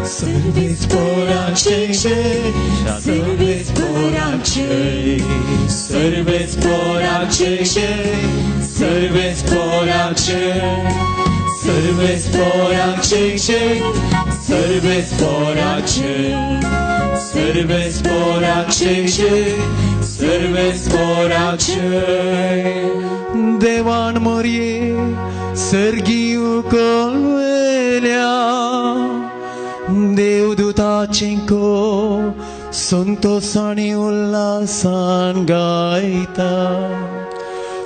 सर्वेच पोरांचे सर्वेच पोरांचे सर्वेच पोरांचे सर्वेच पोरांचे सर्वेच पोरांचे सर्वेच पोरांचे सर्वेच पोरांचे सर्वेच पोरांचे देवान मोरये सर्गी उकोलवेल्या देवदूताचेंको संतोषानी उल्हासान गायता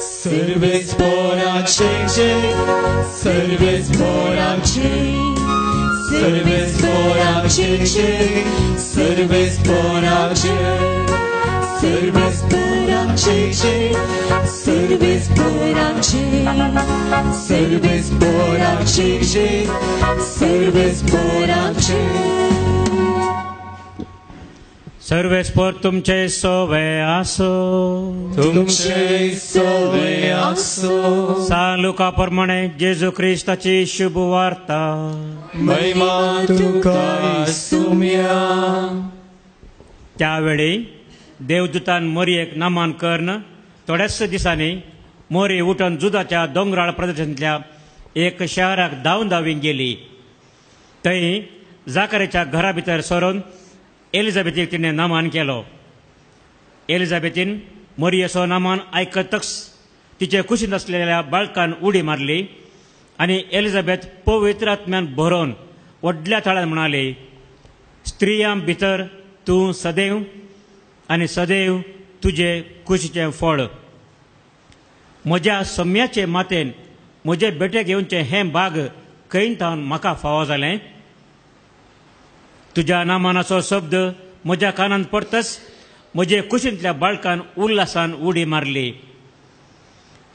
सर्वेच पोरांचे सर्वेच पोरांचे सर्वेच पोरांचे सर्वेच पोरांचे सर्वेच पोरांचे सर्वेच पोरांचे सर्वेच पोरांचे सर्वेच पोरांचे सर्वेच पोर तुमचे सोवे आसो तुमचे सोवे आसो सालुका प्रमाणे जेजू ख्रिस्ताची शुभ वार्ता महिमा तुका सुम्या त्यावेळी देवदूतान मोरयेक नमन करून थोड्याच दिसांनी मोरी उठून जुदाच्या दोंगराळ प्रदेशांतल्या एक शहराक धांवी गेली. थंय जाकरेच्या घरा भितर सरून एलिझाबेथीक तिणें नमन केलो. एलिझाबेथीन मोरयेचो नमन आयकतच तिचे कुशीत आसलेल्या बाळकान उडी मारली आनी एलिझाबेथ पवित्र आत्म्यान भरोवन व्हडल्या थळान म्हणाली, स्त्रियां भितर तूं सदैव आनी सदैव तुजे कुशीचें फळ. म्हज्या सम्याचे मातेन म्हजे बेटे घेवचे हें भाग खंय थावन म्हाका फावो जालें. तुज्या नामानाचो शब्द म्हज्या कानांत पडतच म्हजे कुशींतल्या बाळकान उल्हासान उडी मारली.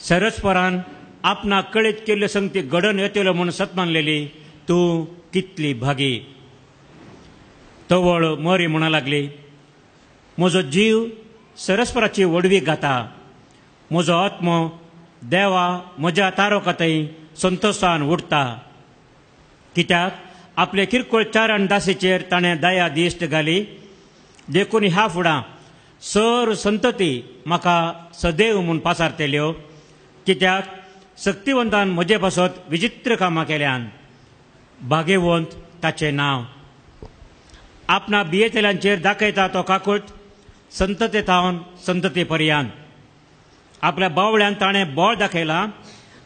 सरस्परान आपणाक कळीत केल्ल्यो संगती घडोवन येतल्यो म्हूण सतमानलेली तूं कितली भागी. तवळ मोरी म्हणू लागली, म्हजो जीव सरस्पराची वडवी घाता. म्हजो आत्मो देवा म्हज्या तारोकातय संतोशान उठता. कित्याक आपले किरकोळ चारण दासीचेर ताणें दया दिश्ट घाली. देखून ह्या फुडां सर संतती म्हाका सदैव म्हूण पासारतेल्यो. कित्याक शक्तिवंतान म्हजे पासत विचित्र कामां केल्यान. भाग्यवंत ताचें नांव. आपणा बियेतेल्यांचेर दाखयता तो काकूट संतते थावन संतते पर्यंत. आपल्या बावळ्यान ताणें बोळ दाखयला.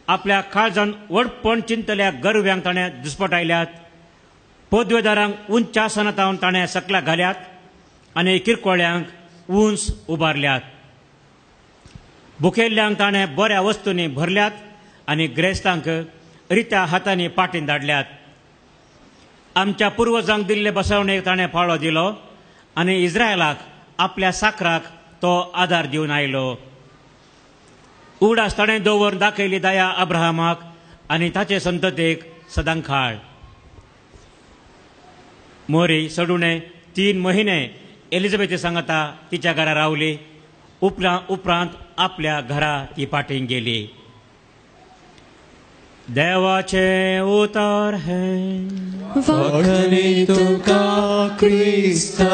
आपल्या काळजान वडपण चिंतल्या गरव्यांक ताणें दुस्पटायल्यात. पदवेदारांक उंच आसनांत ताणें सकला घाल्यात आनी किरकोळ्यांक उंच उबारल्यात. भुकेल्ल्यांक ताणें बऱ्या वस्तूंनी भरल्यात आनी ग्रेस्तांक रित्या हातांनी पाटीन धाडल्यात. आमच्या पुर्वजांक दिल्ले बसवणेक ताणें फाळो दिलो आनी इस्रायलाक आपल्या साकराक तो आदार दिवन आयलो. उगडास ताणें दवर दाखयली दया अब्राहमाक आनी ताचे संततेक सदांखाळ. मोरी सडुणे 3 म्हयने एलिझाबेथी सांगता तिच्या घरा रावली. उपरांत आपल्या घरा ती पाटीन गेली. देवाचे उतार है वखणी तुका Crysta.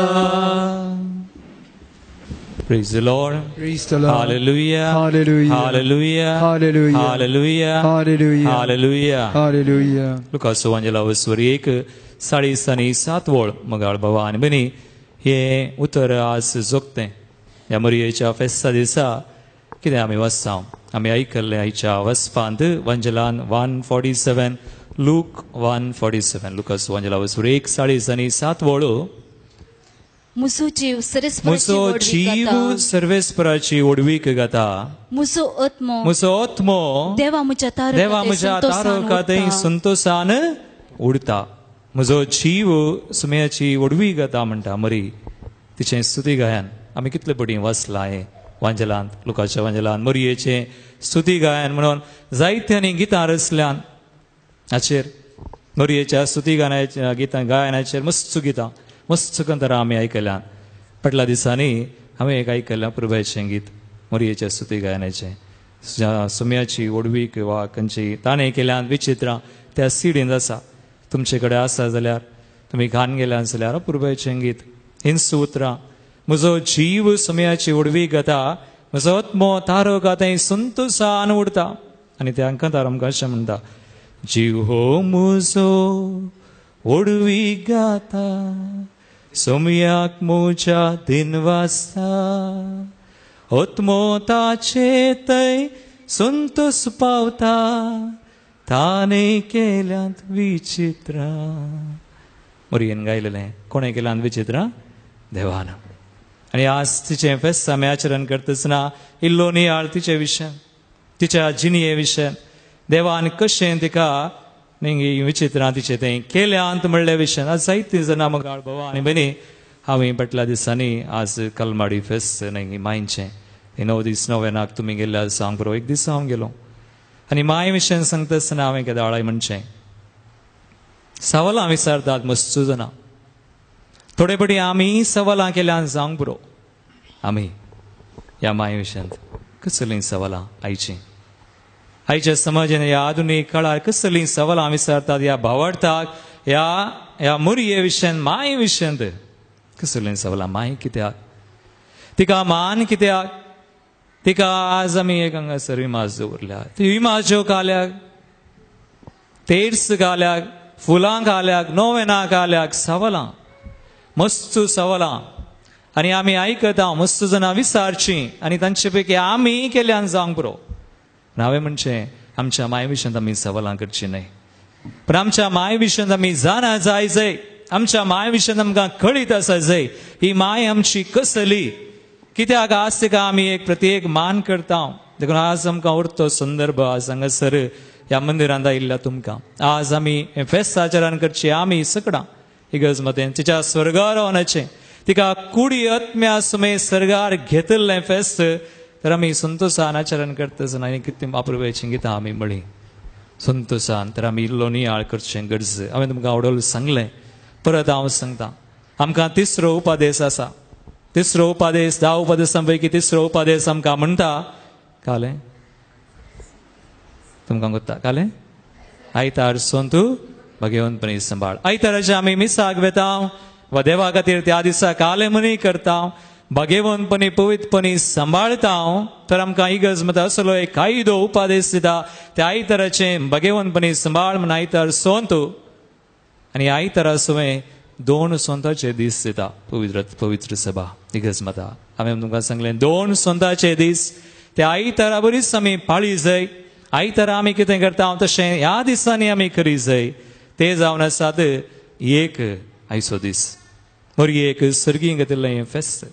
Praise the Lord. Praise the Lord. Hallelujah. Hallelujah. Hallelujah. Hallelujah. Hallelujah. Hallelujah. Hallelujah. Hallelujah. Lucas वांजलावस्वरी 1:7 वळ मगाळ भावा आनी भयणी हे उतर आज जोगतें ह्या मरियेच्या फेस्ता दिसा कितें आमी वाचता. आमी आयकल्लें आयच्या वचपांत वांजलान 1:47 लूक 1:47 लुकास वांजलावस्वरी 1:7 वळ. मुसो जीव सर्वेस्पराची ओडवीक घाता. मुसो आत्मो देवा म्हज्या तारकातय संतोषान उडता. म्हजो जीव सुमयाची ओडवी घाता म्हणटा मरी. तिचे स्तुती गायन आमी कितले बडी वाचला हे वांजलांत लुकाच्या वांजलांत मरियेचे स्तुती गायन म्हणून जायत्यांनी गितां रचल्यान हाचेर मरियेच्या स्तुती गायनाचेर मस्त गितां मस्त कंतरां आमी आयकल्यान. फाटल्या दिसांनी हांवें एक आयकलां प्रभुचें गीत मरियेच्या स्तुती गायनाचें. सुमयाची ओडवीक वा खंयची ताणें केल्यान विचित्रां त्या सिडींत आसा. तुमचे कडेन आसा जाल्यार तुम्ही घान गेल्या जाल्यार पुर्वेचें गीत हिंस उतरां म्हजो जीव सुमयाची उडवी गता म्हजो आत्मो तारो गाता संतोषान उडता आनी त्या अंकांतार आमकां अशें म्हणटा जीव हो म्हजो उडवी गाता सुमयाक म्हज्या दिनवासता आत्मो ताचे थंय संतोष पावता ताणें केल्यांत विचित्रां मोरयेन गायलेलें कोणें केल्यांत विचित्रां देवान आनी आज तिचें फेस्त आमी आचरण करतना इल्लोनी आरतीचे विशय तिच्या जिणये विशय देवान कशें तिका नेंगी विचित्रां तिचें तें केल्यांत म्हणले विशय आज जायतीं जाणां म्हाका भावा आनी भयणी हांवें फाटल्या दिसांनी आज कलमाडी फेस्त नेंगी मायंचें 9 दीस नोवेनाक तुमी गेल्यार सांग बरो एक दीस हांव गेलो आनी माय विशय सांगता आसतना हांवें केदाळाय म्हणचें सवालां विचारतात मस्तू जाणां थोडे पटी आमी सवालां केल्यान सांग बरो आमी ह्या माय विशयांत कसलीं सवालां आयच्या समाजान ह्या आधुनीक काळार कसलीं सवालां विचारतात ह्या भावार्थाक ह्या मोरये विशयान माय विशयांत कसलीं सवालां माय कित्याक तिका मान कित्याक तिका आज आमी एक हांगासर विमास दवरल्या ती विमास ज्यो घाल्याक तेर्स घाल्याक फुलां घाल्याक नोवेनां घाल्याक सवालां मस्तू सवालां आनी आमी आयकता मस्तू जाणां विचारचीं आनी तांचे पैकी आमी केल्यान जावंक बरो हांवें म्हणचें आमच्या माय विशयांत आमी सवालां करची न्हय पण आमच्या माय विशयांत आमी जाणा जाय आमच्या माय विशयांत आमकां कळीत आसा जाय ही माय आमची कसली कित्याक आज तिका आमी एक प्रत्येक मान करता देखून आज आमकां उरतो संदर्भ आज हांगासर ह्या मंदिरांत आयिल्ल्या तुमकां आज आमी हें फेस्त आचरण करची आमी सगळां इगर्ज मतें तिच्या स्वर्गारोहणाचें तिका कुडी आत्म्या सुमे सर्गार घेतलें फेस्त तर आमी संतोशान आचरण करता आनी कितें वापरपाचीं गितां आमी म्हळीं संतोशान तर आमी इल्लो नियाळ करचें गरज हांवें तुमकां आवडल सांगलें परत हांव सांगता आमकां तिसरो उपादेश आसा तिसरो उपादेश 10 उपदेशां पैकी तिसरो उपादेश आमकां म्हणटा कालें तुमकां कोत्ता कालें आयतार सोन तूं भगेवनपणी सांबाळ आयताराचे आमी मिसाक वेता वा देवा खातीर त्या दिसा काले मनी करता भगेवनपणी पवित्रपणी सांबाळता तर आमकां इगर्ज मत असलो एक कायदो उपादेश दिता त्या आयताराचें भगेवनपणी सांबाळ म्हण आयतार सोन तूं आनी आयतारा सुवें 2 सोंताचे दीस दिता पवित्र सभा इगर्ज मता हांवें तुमकां सांगलें 2 सोंताचे दीस त्या आयतारा बरीच आमी पाळी जाय आयतारा आमी कितें करता तशें ह्या दिसांनी आमी करी जाय ते जावन आसात एक आयचो दीस बरी एक सर्गी घेतिल्लें फेस्त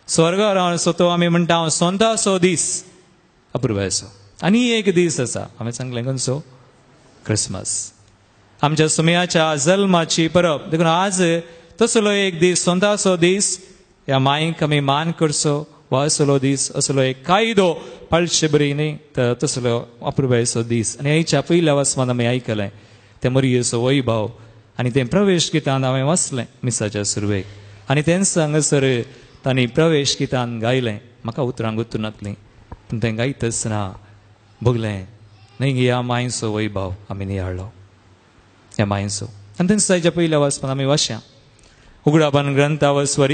स्वर्गार सोतो आमी म्हणटा सोंताचो दीस अपुरबायचो आनी एक दीस आसा हांवें सांगलें खंयचो क्रिसमस आमच्या सुमयाच्या जल्माची परब देखून आज तसलो एक दीस सोंताचो दीस ह्या मायेक आमी मान करचो वा असलो दीस असलो एक कायदो पाळचे बरी न्ही तर तसलो अपुरबायचो दीस आनी हेच्या पयल्या वचपान आमी आयकलें ते मोरयेचो वैभव आनी तें प्रवेश गितान हांवें वाचलें मिसाच्या सुरवेक आनी तेंच हांगासर तांणी प्रवेश गितान गायलें म्हाका उतरां गुर्तू नासलीं पूण तें गायता आसतना भोगलें न्ही ह्या मायेचो वैभव आमी नियाळ्ळो ह्या मायेचो आनी तेंच ताच्या पयल्या वाचपान आमी वाचया उगडापण ग्रंथावर स्वर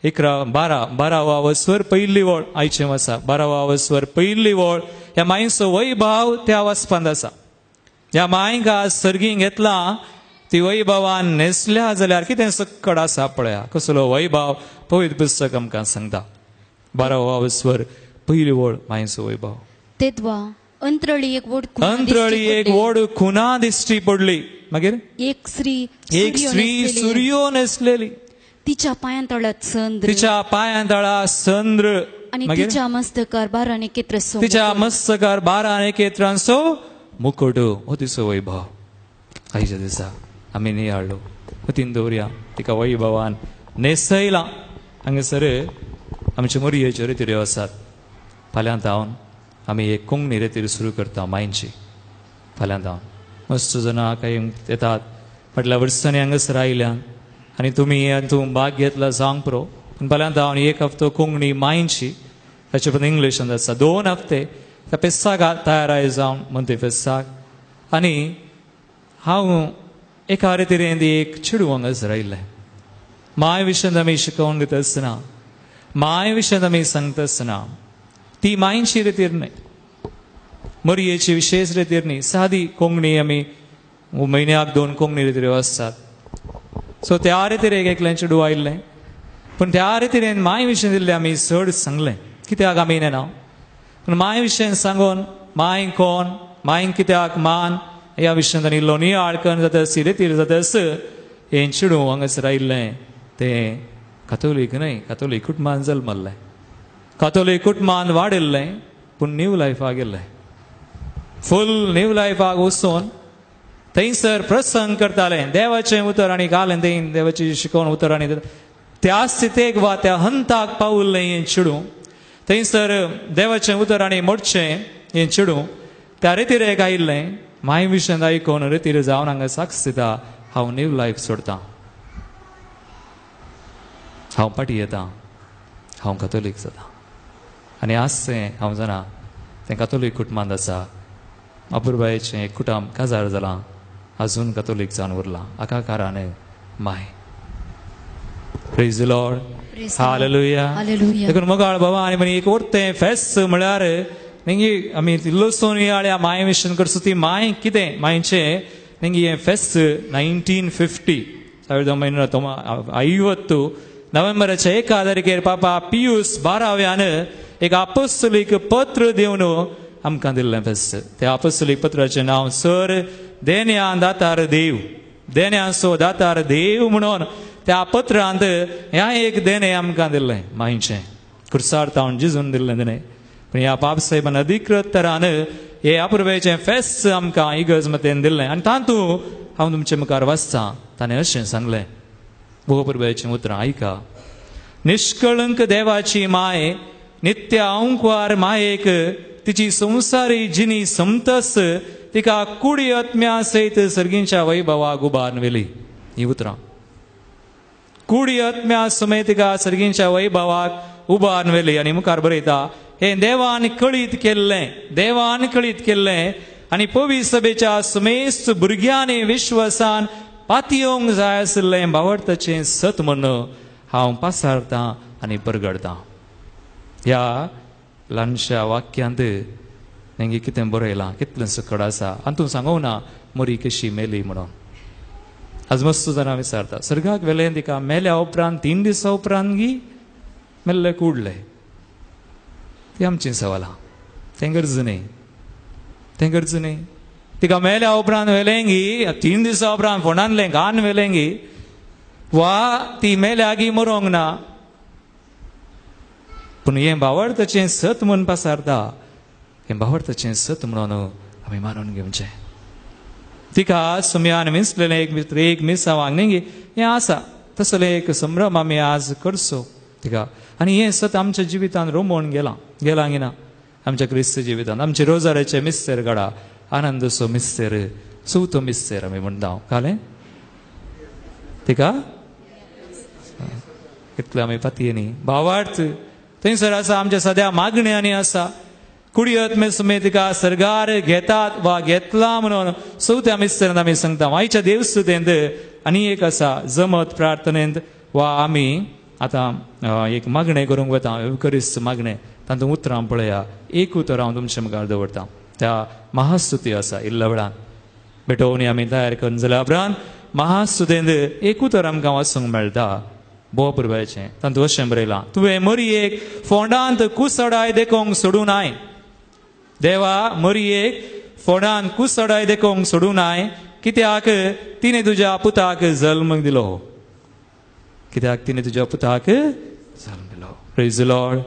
12वा वस्वर पयली वळ आयचें वाचा 12वा वस्वर पयली वळ ह्या मायेचो वैभव त्या वाचपांत आसा ह्या मायेक आज सर्गीन घेतला ती वैभवान नेसल्या जाल्यार कितें सक्कड आसा पळया कसलो वैभव पवित्र पुस्तक आमकां सांगता 12वा वस्वर पयली वळ मायेचो वैभव तेदवा अंतरळी एक वड खुना दिश्टी पडली मागीर एक स्त्री सूर्यो नेसलेली तिच्या पांयांतळात संद्र आणि तिच्या मस्तकार 12 नेत्रांचो तिच्या मस्तकार 12 नेत्रांचो मुकुट हो तिचो वैभव आयच्या दिसा आमी नियाळ्ळो मतीन दवरया तिका वैभवान नेसयला हांगासर आमचे मोरयेच्यो रिती आसात फाल्यां जावन आमी एक कोंकणी रिती सुरू करता मायंची फाल्यां जावन मस्त जाणां काही येतात फाटल्या वर्सांनी हांगासर आयल्यान आनी तुमी हातूंत भाग घेतला सांग पुरो पूण फाल्यां जावन एक हफ्तो कोंकणी मायंची ताचे पण इंग्लिशांत आसा 2 हफ्ते त्या पेसाक तयार जावन म्हणते फेस्ताक आनी हांव एका रितीन एक चिडू हांगाच राहिल्लें माय विशयेंत आमी शिकोवन दिता आसतना माय विशयेंत आमी सांगता आसतना ती मायेची रितीर न्हय मरयेची विशेष रितीर न्ही सादी कोंकणी आमी म्हयन्याक 2 कोंकणी रितीऱ्यो आसतात सो त्या रितीर एकलें चिडू आयिल्लें पूण त्या रितीन माय विशयें दिल्लें आमी चड सांगलें कित्याक आमी ना पूण माय विशयें सांगून माय कोण मायक कित्याक मान ह्या विशयेंत आनी लोणी आळकन जाता रितीर जातास हें चिडू हांगासर आयिल्लें तें कातोलीक न्हय कातोलीक कुटुंबांत जल्मल्लें कातोलीक कुटुंबांत वाडिल्लें पूण न्यू लायफाक गेल्लें फूल न्यू लायफाक वचून थंयसर प्रसंग करताले देवाचें उतर आनी घालें थंय देवाची शिकोवन उतर आनी त्या स्थितीक वा त्या हंताक पावुल्लें हें चिडू थंयसर देवाचें उतर आनी मोडचें हें चिडू त्या रितीर एक आयिल्लें माय विशयेंत आयकून रितीर जावन हांगा साक्ष दिता हांव न्यू लायफ सोडतां हांव फाटीं येतां हांव कातोलीक जातां आनी आज तें हांव जाणा तें कातोलीक कुटुंबांत आसा अपुरबायेचें एक कुटुंब काजार जालां अजून कातोलीक जावन उरलां हाका कारण माय प्रेज द लॉर्ड हालेलुया देखून मोगाळ बाबा आनी म्हणी एक उरतें फेस्त म्हळ्यार नेंगी आमी लसून याळ्या माय विशयें करचो ती माय कितें मायचें नेंगी हें फेस्त 1950 1950 नोव्हेंबराच्या 1 तारखेर पापा पियूस 12व्यान एक अपोस्तलीक पत्र दिवन आमकां दिल्लें फेस्त त्या अपोस्तलीक पत्राचें नांव सर देन्या दातार देव देन्याचो दातार देव म्हणून त्या पत्रांत ह्या एक देणे आमकां दिल्लें मायचें खुर्सार तावन जिजून दिल्लें देणे पूण ह्या बाब साहेबान अधिकृत तरान हे अपुरबायेचें फेस्त आमकां इगर्ज मतेन दिल्लें आनी तातूंत हांव तुमचे मुखार वाचतां ताणें अशें सांगलें भोवपुरबायेचें उतरां आयका निश्कळंक देवाची माय नित्य अंकवार मायेक तिची संवसारी जिनी समतस तिका कुडी आत्म्या सयत सर्गींच्या वैभवाक उबारून व्हेली ही उतरां कुडी आत्म्या समेत तिका सर्गींच्या वैभवाक उबारून व्हेली आनी मुखार बरयता हें देवान कळीत केल्लें आनी पवित्र सभेच्या समेस्त भुरग्यांनी विश्वासान पातयोंक जाय आशिल्लें भावार्थाचें सत म्हण हांव पासारतां आनी परगडतां ह्या ल्हानशा वाक्यांत नेंगी कितें बरयलां कितलें सकड आसा हातूंत सांगूं ना मरी कशी मेली म्हणून आज मस्त जाणां विचारता सर्गाक वेलें तिका मेल्या उपरांत 3 दिसां उपरांत गी मेल्लें कुडलें ती आमचीं सवालां तें गरज न्ही तिका मेल्या उपरांत वेलें गी 3 दिसां उपरांत फोंडांतलें घान वेलें गी वा ती मेल्या गी मरोंक ना पूण हें भावार्थाचें सत म्हूण पासारता हें भावार्थाचें सत म्हणून आमी मानून घेवचें तिका सुमयान मिसलेलें एक मिसावांक न्ही हें आसा तसलें एक संभ्रम आमी आज करचो तिका आनी हें सत आमच्या जिवितांत रोमोवन गेलां गिना आमच्या क्रिस्त जिवितांत आमचे रोजाऱ्याचे मिस्तेर काडा आनंदसो मिस्तेर चवथो मिस्तेर आमी म्हणटा कालें तिका इतलें आमी पातयेनी भावार्थ थंयसर आसा आमच्या सद्या मागण्यांनी आसा कुडी आत्मे समेत तिका सर्गार घेतात वा घेतला म्हणून चवथ्या मिस्तेरांत आमी सांगता आयच्या देवस्तुतेंत आनी एक आसा जमत प्रार्थनेंत वा आमी आतां एक मागणें करूंक वता युकरिस्त मागणें तातूंत उतरां पळया एक उतर हांव तुमचे मुखार दवरतां त्या महास्तुती आसा इल्ल्या वेळान भेटोवनी आमी तयार करून जाल्या उपरांत महास्तुतेंत एक उतर आमकां वाचूंक मेळटा भोवपुरबायेचें तातूंत अशें बरयलां तुवें मरयेक फोंडांत कुसडाय देखूंक सोडूं नाय देवा मरयेक फोंडांत कुसडाय देखूंक सोडूं नाय कित्याक तिणें तुज्या पुताक जल्म दिलो कित्याक तिणें तुज्या पुताक जल्म दिलो प्रेज द लॉर्ड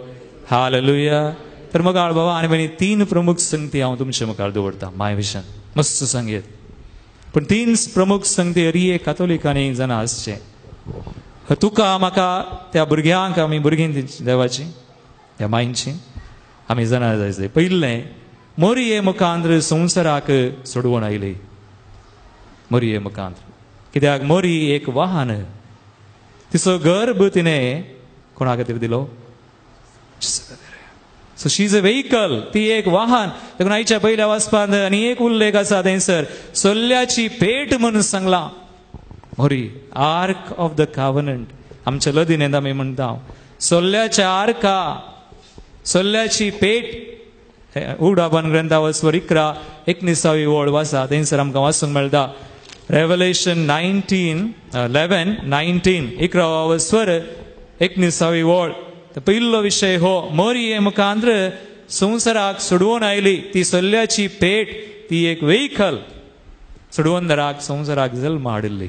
हालेलुया तर मग बाबा आनी म्हणी 3 प्रमुख संगती हांव तुमचे मुखार दवरतां माय विशयन मस्त संगीत पूण 3 प्रमुख संगती हरी एक कातोलिकांनी जाणा आसचें तुका म्हाका त्या भुरग्यांक आमी भुरगीं देवाची त्या मायंची आमी जाणा जायचें पयलें मरये मुखांत्र संवसाराक सोडवून आयली मरये मुखांत्र कित्याक मरी एक वाहन तिचो गर्भ तिणें कोणा खातीर दिलो so she is a vehicle ती एक वाहन देखून आयच्या पयल्या वाचपांत आनी एक उल्लेख आसा थंयसर सोल्ल्याची पेट म्हणून सांगलां मोरी आर्क ऑफ द कॉव्हनंट आमच्या लदीन आमी म्हणटा सोल्ल्याच्या आर्का सोल्ल्याची पेट उगडापण ग्रंथावस्वर 11 ओळ वाचा थंयसर आमकां वाचूंक मेळटा रेवलेशन 11:19 11 19 ओळ पयलो विषय हो मोरी मुखांत्र संवसाराक सोडवून आयली ती सोल्ल्याची पेट ती एक वेहिकल सोडवंदराक संवसाराक जल्म हाडिल्ली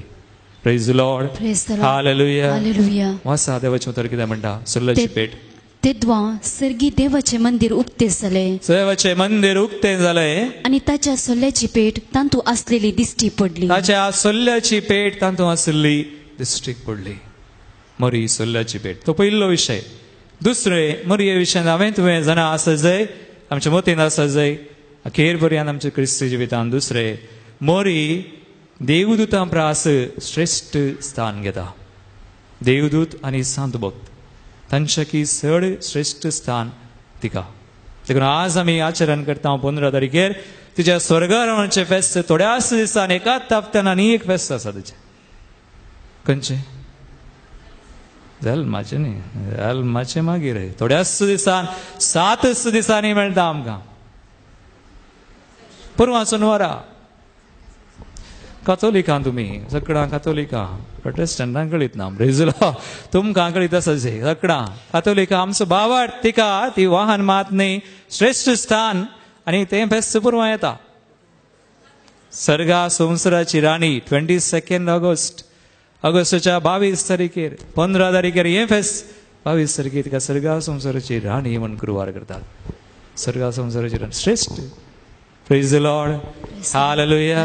praise the Lord hallelujah hallelujah वाचा देवाचें उतर कितें म्हणटा सोल्ल्याची पेट तेद्वा सर्गी देवाचे मंदिर उक्ते जाले देवाचें मंदिर उक्तें जालें आणि ताच्या सोल्ल्याची पेट तांतू आसलेली दिश्टी पडली ताच्या सोल्ल्याची पेट तांतू आसली दिश्टी पडली मोरी सोल्ल्याची पेट तो पयलो विशय दुसरे मोरये विशयान हांवें तुवें जाणा आसा जंय आमच्या मतीन आसा जंय अखेर पर्यंत आमच्या क्रिस्ती जिवितान दुसरे मोरी देवदूतां प्रास श्रेष्ठ स्थान घेता देवदूत आनी संत भक्त तांच्या की चड श्रेष्ठ स्थान तिका देखून आज आमी आचरण करता 15 तारखेर तिच्या स्वर्गारोहणाचें फेस्त थोड्याच दिसान एकाच हप्त्यान आनी एक फेस्त आसा तिचें खंयचें जल्माचें न्ही जल्माचें मागीर थोड्याच दिसान 7 दिसांनी मेळटा आमकां परवासून वरा कातोलिकां तुमी सगळां कातोलिकां प्रोटेस्टंटांक कळीत ना ब्रेजिला तुमकां कळीत आसा जे सगळां कातोलिकां आमचो भावार्थ तिका ती वाहन मात न्ही श्रेष्ठ स्थान आनी तें फेस्त परवां येता सर्गा संवसाराची राणी 22 ऑगस्टच्या 22 तारखेर 15 तारखेर हें फेस्त 22 तारखेर तिका सर्गा संवसाराची राणी म्हण कुरवार करतात सर्गा संवसाराची राणी श्रेष्ठ प्रेज द लॉर्ड हालेलुया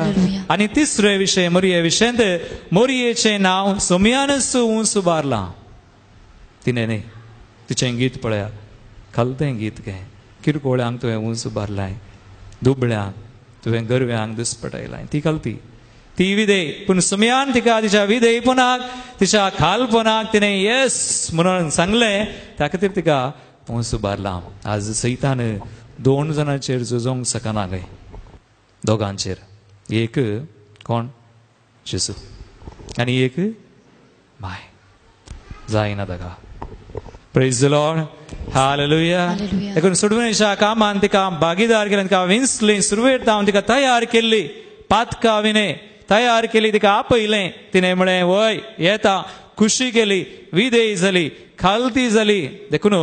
आणि तिसरे विषय मोरये विशयांत मोरयेचें नांव सोम्यानच उंच उबारलां तिणें न्ही तिचें गीत पळया खालतें गीत घे किरकोळ्यांक तुवें उंच उबारलाय दुबळ्यांक तुवें गरव्यांक दुस्पटायलाय ती खालती ती विधेय पूण सोम्यान तिका तिच्या विधेयपणाक तिच्या खालपणाक तिणें येस म्हणून सांगलें त्या खातीर तिका उंच उबारलां आज सैतान 2 जाणांचेर झुजोंक शकना गय दोगांचेर एक कोण जेजू आनी एक माय जायना ताका प्रेज द लॉर्ड हालेलुया देखून सोडवणेच्या कामान तिका भागीदार केलें तिका विंचली सुरवेर जावन तिका तयार केल्ली पातकां विणे तयार केली तिका आपयलें तिणें म्हळें वय येता खुशी केली विधेय जाली खालती जाली देखून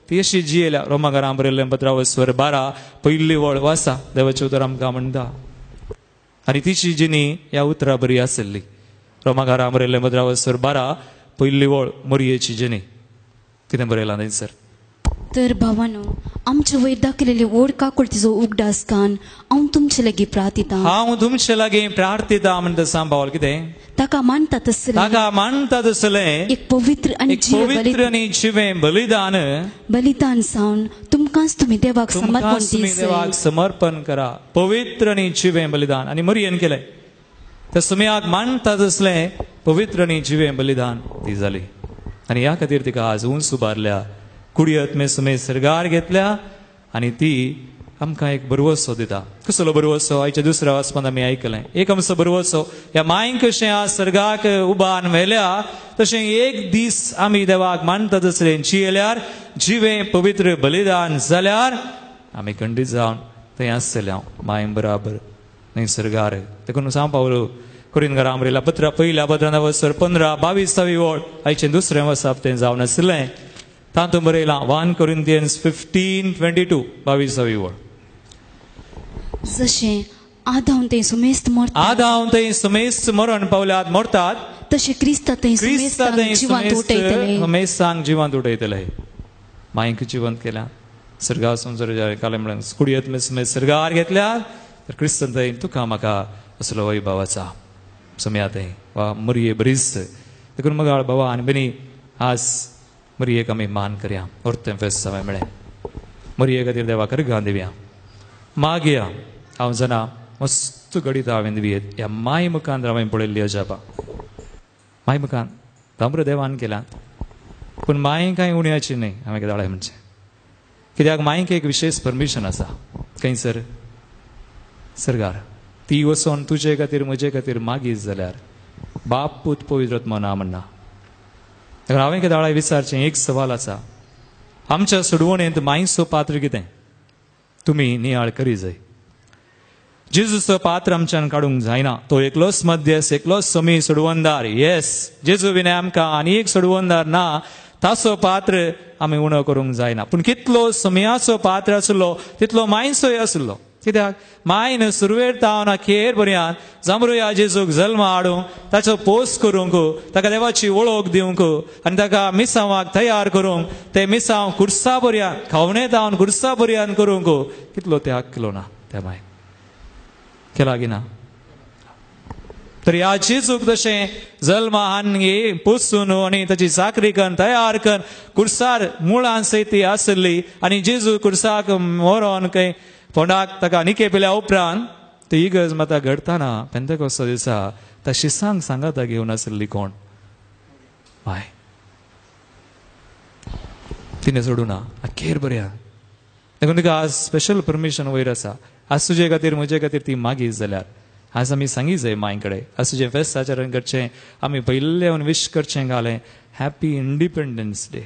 ती अशी जियेल्या रोमाकारां बरयल्लें पत्रावस्वर 12 पयली वळ वाचा देवाचें उतर आमकां म्हणटा आनी तिची जिणी ह्या उतरां बरी आसली रोमाकारां बरयल्लें पत्रावस्वर 12 पयली वळ मोरयेची जिणी कितें बरयलां थंयसर तर भावानो आमचे वयर दाखयलेले व्हड काकुळतीचो उगडास कान हांव तुमचे लागीं प्रार्थितां हांव तुमचे लागीं प्रार्थितां म्हणटा सांबाळ कितें ताका मानता तसलें एक पवित्र आनी जिवें बलिदान सावन तुमकांच तुमी देवाक समर्पण करा पवित्र आनी जिवें बलिदान आनी मरियेन केलें त्या सुमयाक मानता तसलें पवित्र आनी जिवें बलिदान ती जाली आनी ह्या खातीर तिका आज उंच उबारल्या कुडयत सुमे सर्गार घेतल्या आनी ती आमकां एक बरवसो दिता कसलो बरवसो आयच्या दुसऱ्या वाचपान आमी आयकलें एक आमचो बरवसो ह्या मांयक कशें आज सर्गाक उबान व्हेल्या तशें एक दीस आमी देवाक मानता तसलें जियेल्यार जिवें पवित्र बलिदान जाल्यार आमी खंडीत जावन थंय आसतल्या मांय बराबर थंय सर्गार देखून सांग पावलो कोरिंथकारां बरयल्या पत्र पयल्या पत्रान वचर 15-22 वळ आयचें दुसरें वचप तें जावन आसलें तातूंत बरयलां 1 Corinthians 15:22 22 वळ जशें आदाम थंय सुमेस्त मरण पावल्यात मरतात तशें क्रिस्ता थंय सुमेस्तांक जिवंत उठयतले मांयक जिवंत केल्या सर्गा संवसाराच्या काले म्हळ्यार कुडयत सुमेस्त सर्गार घेतल्या तर क्रिस्तान थंय तुका म्हाका असलो वैभवाचा सुम्या थंय वा मरये बरीच देखून मगाळ बाबा आनी बेनी आज मरयेक आमी मान करया व्हरतें फेस्त सवाय म्हळें मरये खातीर देवाक अर्गां दिवया मागया हांव जाणा मस्त घडीत हांवें दिवयेत ह्या माय मुखांत हांवें पळयल्ली अजापा माय मुखांत तांबरो देवान केला पूण माय कांय उण्याची न्ही हांवें कितें म्हणचें कित्याक मायक एक विशेश परमिशन आसा खंयसर सर्गार ती वचोन तुजे खातीर म्हजे खातीर मागीत जाल्यार बाप पूत पवित्रात्मा ना म्हणना. हांवें कितें दाळा विचारचें एक सवाल आसा. आमच्या सोडवणेंत मायसो पात्र कितें तुमी नियाळ करी जाय. जेजूचो पात्र आमच्यान काडूंक जायना. तो एकलोच मध्यस, एकलोच समी सोडवणदार. येस, जेजू विने आमकां आनी एक सोडवणदार ना. ताचो पात्र आमी उणो करूंक जायना. पूण कितलो समयाचो पात्र आसलो तितलो मायसोय आसलो. कित्याक मायन सुरवेर तावन अखेर पर्यंत जांबरुया जेजूक जल्म हाडूंक, ताचो पोस करूंक, ताका देवाची वळख दिवंक आनी ताका मिसांवाक तयार करूंक, ते मिसांव खुर्सा पर्यंत खावणे तावन खुर्सा पर्यंत करूंक कितलो त्याग केलो ना त्या माय. केला की ना? तर ह्या जेजूक तशें जल्म हाडून पोसून आनी ताची चाकरी करून तयार करून खुर्सार मुळां सयती आसली आनी जेजू खुर्साक व्हरोन खंय फोंडाक ताका निके पेल्या उपरांत ती इगर्ज माता घडताना पेंतेकोस्ता दिसा त्या शिसांक सांगाता घेवन आसली कोण? माय. तिने सोडूं ना अखेर बऱ्या. देखून तिका आज स्पेशल परमिशन वयर आसा. आज तुजे खातीर म्हजे खातीर ती मागीत जाल्यार आज आमी सांगी जाय माय कडेन. आज तुजें फेस्त आचरण करचें, आमी पयले विश करचें घालें हॅपी इंडिपेंडन्स डे.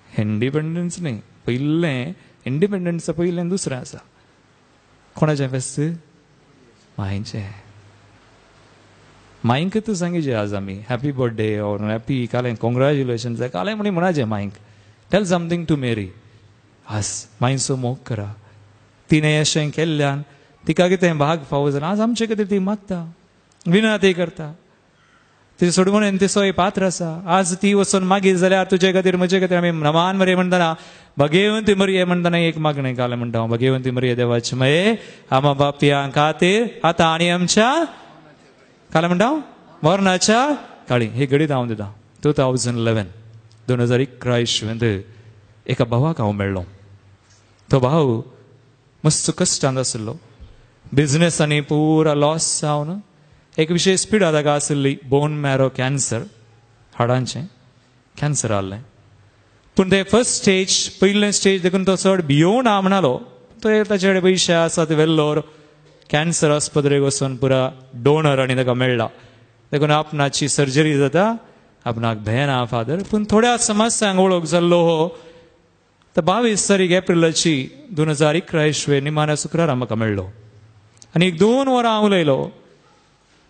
इंडिपेंडन्स न्ही, पयलें इंडिपेंडन्स पयलें दुसरें आसा. कोणाचें फेस्त? मायचें. मायंक तूं सांगिचें आज आमी हॅपी बर्थडे ऑर हॅपी कालें कॉंग्रॅच्युलेशन्स कालें म्हणी म्हणाचें Mayank. Tell something to Mary. आज मायचो मोग करा. तिणें अशें केल्ल्यान तिका कितें भाग फावो जालें. आज आमचे खातीर ती मागता, विनंती करता. तिचे सोडवणेन तिचोय पात्र आसा. आज ती वचून मागीत जाल्यार तुजे खातीर म्हजे खातीर आमी नमान मरे म्हणटना भगेवंती मरिये म्हणटना एक मागणें घालें म्हणटा हांव. भगेवंती मरिये देवाची माये आमा बापयां खातीर आतां आनी आमच्या कालें म्हणटा हांव मरणाच्या काळी. ही घडीत हांव दिता 2011 2011 एका भावाक हांव मेळ्ळो. तो भाव मस्त कश्टांत आसलो. बिझनेसांनी पुरा लॉस जावन एक विशेष पिडा ताका आसली बोन मॅरो कॅन्सर, हाडांचें कॅन्सर आसलें. पूण ते फर्स्ट स्टेज पयलें स्टेज देखून तो चड भियोव ना म्हणलो. तो ताचे कडेन पयशे आसा ते वेल्लोर कॅन्सर आस्पत्रेक वचून पुरा डोनर आनी ताका मेळ्ळा. देखून आपणाची सर्जरी जाता. आपणाक भेना फादर. पूण थोड्या समस्यांक वळख जाल्लो हो. तर 22 तारीख एप्रिलाची 2011 निमाण्या शुक्रारा म्हाका मेळ्ळो आनी 2 वरां उलयलो.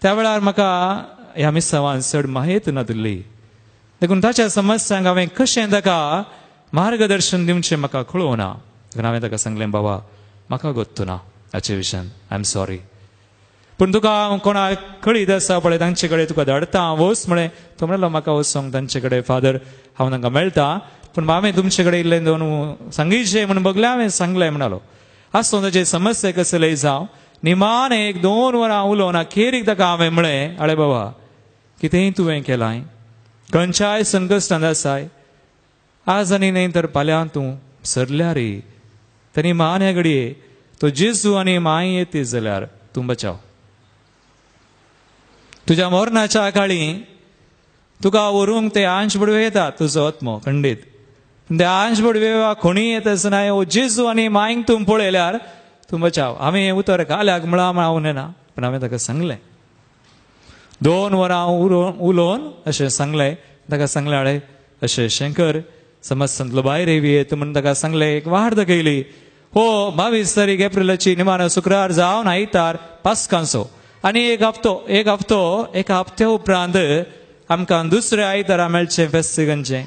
त्या वेळार म्हाका ह्या मिसांवान चड माहीत नासली. देखून ताच्या समस्यांक हांवें कशें ताका मार्गदर्शन दिवचें म्हाका कळोवना. देखून हांवें ताका सांगलें बाबा म्हाका गोत्तू ना हाचे विशयान, आय एम सॉरी. पूण तुका कोणाक कळीत आसा पळय तांचे कडेन तुका धाडटा वच म्हळें. तो म्हणलो म्हाका वचोंक तांचे कडेन फादर हांव तांकां मेळटा. पूण हांवें तुमचे कडेन इल्लें दोन सांगिचें म्हणून बगलें हांवें सांगलें म्हणलो. आसूं ताचे समस्या कसलेय जावं निमान 1-2 वरां उलोवन अखेरीक ताका हांवें म्हळें आळे बाबा कितेंय तुवें केलाय, खंयच्याय संकश्टांत आसाय, आज आनी न्ही तर फाल्यां तूं सरल्या रे. ताणी मान ह्या घडये तो जेजू आनी माय येती जाल्यार तूं बचाव. तुज्या मरणाच्या काळी तुका व्हरूंक ते आंश बडवे येतात तुजो आत्मो खंडीत. ते आंश बडवे वा कोणी येत आसना ओ जेजू आनी मायंक तूं पळयल्यार तूं बचाव. हांवें हें उतर घाल्याक म्हळां हांव ना. पूण हांवें ताका सांगलें 2 वरां उलोवन अशें सांगलें. ताका सांगलें आळे अशें अशें कर समस्यांतलो भायर येवी येत म्हणून ताका सांगलें. एक वाट दाखयली. हो 22 तारीख एप्रिलाची निमाणो शुक्रार जावन आयतार पास्कांचो आनी एक हप्त्या उपरांत आमकां दुसऱ्या आयतारा मेळचें फेस्त. खंयचें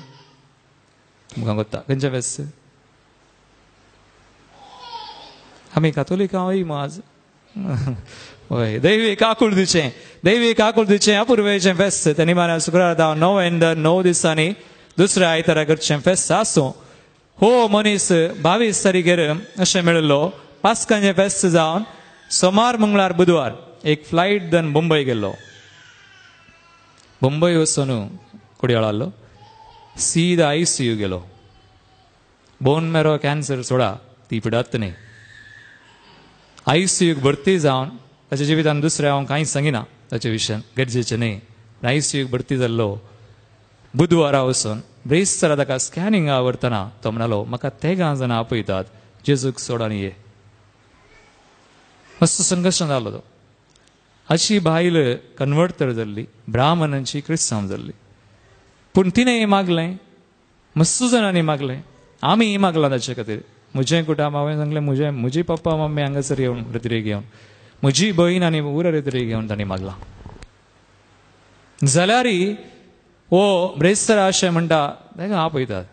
तुमकां कोत्ता खंयचें फेस्त? आमी कातोलीक हांव आज हय दैवीक आकुर्दीचें अपुर्वेचें फेस्त. ते निमाण्या शुक्रार 9 दिसांनी दुसऱ्या आयतारा करचें फेस्त आसूं. हो मनीस 22 तारीखेर अशें मेळिल्लो. पास्कांचें फेस्त जावन सोमार मंगळार बुधवार एक फ्लायट धन मुंबय गेल्लो. मुंबय वचून कुडयाळ आसलो. सीदा ICU गेलो. बोन मॅरो कॅन्सर सोडा ती पिडात न्ही. ICU भरती जावन ताच्या जिवितान दुसऱ्या हांव कांयच सांगिना ताचे विशयान गरजेचें न्ही. ICU भरती जाल्लो. बुधवारा वचून ब्रेस्तारा ताका स्कॅनिंगा व्हरतना तो म्हणलो म्हाका 13 जाणां आपयतात जेजूक सोड आनी ये. मस्त संघर्श जालो तो. अशी बायल कन्वर्ट तर जाल्ली ब्राह्मणांची क्रिस्तांव जाल्ली पूण तिणें हें मागलें मस्त जाणांनी मागलें आमी मागलां ताचे खातीर म्हजें कुटुंब हांवें सांगलें म्हजे पप्पा मम्मी हांगासर येवन रित्रेक घेवन म्हजी भयण आनी उर रित्रेक घेवन तांणी मागलां जाल्यार हो ब्रेस्तर अशें म्हणटा ताका आपयतात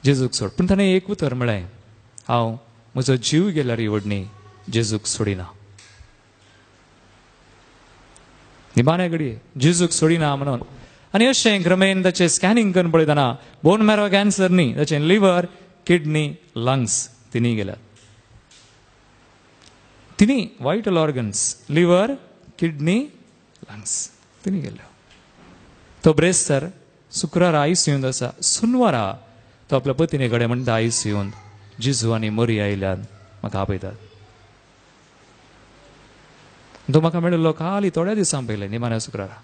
जेजूक सोड पूण ताणें एक उतर म्हळें हांव म्हजो जीव गेल्यार व्हडणी जेजूक सोडिना निबाणे घडये जेजूक सोडिना म्हणून आनी अशें क्रमेन ताचें स्कॅनिंग करून पळयतना बोन मॅरो कॅन्सर न्ही ताचें लिव्हर किडनी लंग्स तिनी गेल्यात तिनी vital organs liver kidney lungs तिनी गेल्यो तो ब्रेस्तर शुक्रार आयसीयूंत आसा सुनवारा तो आपल्या पत्नी कडेन म्हणटा आयसीयूंत जेजू आनी मरी आयल्यान म्हाका आपयतात तो म्हाका मेळिल्लो खाली थोड्या दिसां पयलें निमाण्या शुक्रारा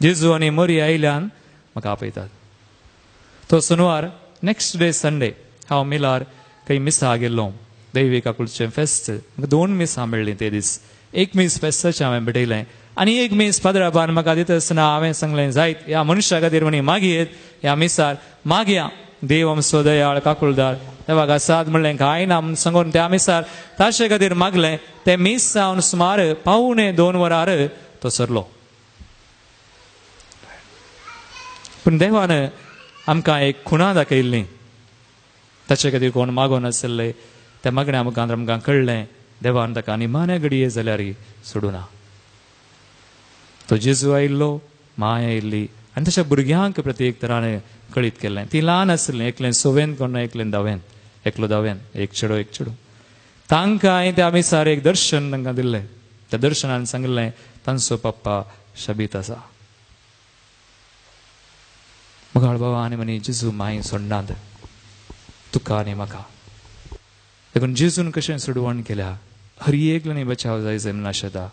जेजू आनी मरी आयल्यान म्हाका आपयतात तो सुनवार नेक्स्ट डे संडे हांव मिलार काही मिसां गेल्लो दैवीक आकुलचें फेस्त म्हाका 2 मिसां मेळ्ळीं ते दीस एक मीस फेस्ताचें हांवें भेटयलें आनी एक मीस पाद्रापान म्हाका दिता आसतना हांवें सांगलें जायत ह्या मनशा खातीर म्हणी मागयेत ह्या मिसार मागया देव आमचो दयाळ काकुळदार देवाक आसात म्हणलें कांय ना म्हूण सांगून त्या मिसार ताचे खातीर मागलें ते मीस जावन सुमार 1:45 वरार तो सरलो पूण देवान आमकां एक खुणा दाखयल्ली ताचे खातीर कोण मागो नासले त्या मागण्या मुखार आमकां कळ्ळें देवान ताका निमाण्या घडये जाल्यार सोडूना तो जेजू आयिल्लो माय आयिल्ली आनी ताच्या भुरग्यांक प्रत्येक तरान कळीत केल्लें ती ल्हान आसलीं एकलें 6वेंत कोण एकलें 10वेंत एकलो 10वेंत एक चेडूं तांकां हांवें त्या मिसार एक दर्शन तांकां दिल्लें त्या दर्शनान सांगलें तांचो पप्पा शबीत आसा मुगाळ बाबा आनी म्हणी जेजू माय सोडनात तुका आनी म्हाका देखून जेजून कशें सोडवण केल्या हर एकल्यानी बचाव जायचे म्हण आशेता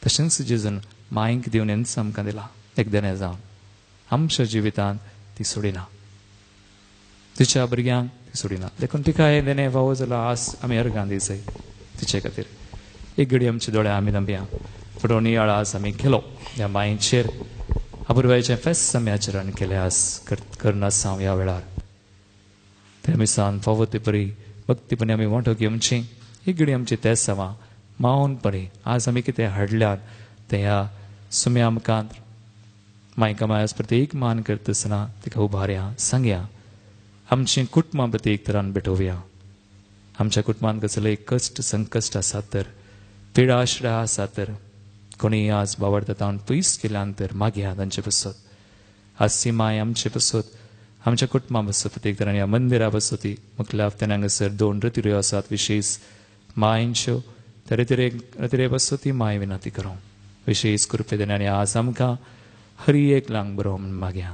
तशेंच जेजून मायंक दिवन हेंच आमकां दिलां एक देणे जावन आमच्या जिवितांत ती सोडिना तिच्या भुरग्यांक ती सोडिना देखून तिका हे देणे फावो जाल्यार आस आमी अर्गां दिवचें तिचे खातीर एक घडी आमचे दोळे आमी नंबया थोडो नियाळ आस आमी केलो ह्या मायेचेर अपुरबायेचें फेस्त आमी आचरण केलें आस करना आसा ह्या वेळार त्या मिसान फावो ती बरी भक्तीपणी आमी वांटो घेवची एक घडी आमची तेच जावा मावनपणी आज आमी कितें हाडल्यात ते ह्या सुम्या मुखांत मायका मायस प्रत्येक मान करता आसतना तिका उबारया सांगया आमची कुटुंबां प्रत्येक तरान भेटोवया आमच्या कुटुंबांत कसले कश्ट संकश्ट आसात तर पिडा आश्रा आसा तर कोणी आज बावडता तावन पयस केल्यान तर मागया तांचे बसत आज सी माय आमचे बसत आमच्या कुटुंबां बसत प्रत्येक तरान ह्या मंदिरा बसती मुखल्या हफ्त्यान हांगासर 2 रतिऱ्यो आसात विशेष मायंच्यो त्या रतिरे बसती माय विनंती करूं विशेष कृपे देण्यान आज आमकां हर एक लांग बरो म्हूण मागया